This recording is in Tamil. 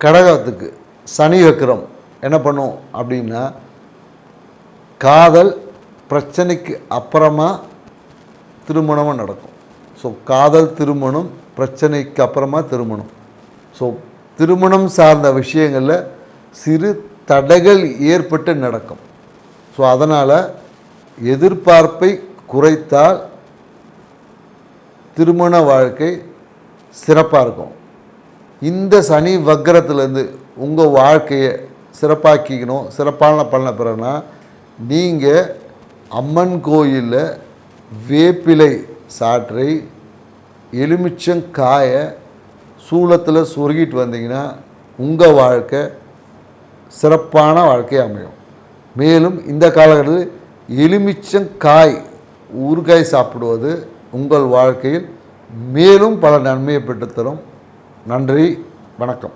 கடகத்துக்கு சனி வக்ரம் என்ன பண்ணும் அப்படின்னா, காதல் பிரச்சனைக்கு அப்புறமா திருமணமும் நடக்கும். ஸோ காதல் திருமணம் பிரச்சனைக்கு அப்புறமா திருமணம். ஸோ திருமணம் சார்ந்த விஷயங்களில் சிறு தடைகள் ஏற்பட்டு நடக்கும். ஸோ அதனால் எதிர்பார்ப்பை குறைத்தால் திருமண வாழ்க்கை சிறப்பாக இருக்கும். இந்த சனி வக்ரத்துலேருந்து உங்கள் வாழ்க்கையை சிறப்பாக்கிக்கணும், சிறப்பான பண்ண பிறகுனா நீங்கள் அம்மன் கோயிலில் வேப்பிலை சாற்றை எலுமிச்சங்காயை சூளத்தில் சொருகிட்டு வந்தீங்கன்னா உங்கள் வாழ்க்கை சிறப்பான வாழ்க்கை அமையும். மேலும் இந்த காலகட்டத்தில் எலுமிச்சங்காய் ஊறுகாய் சாப்பிடுவது உங்கள் வாழ்க்கையில் மேலும் பல நன்மையை பெற்றுத்தரும். நன்றி, வணக்கம்.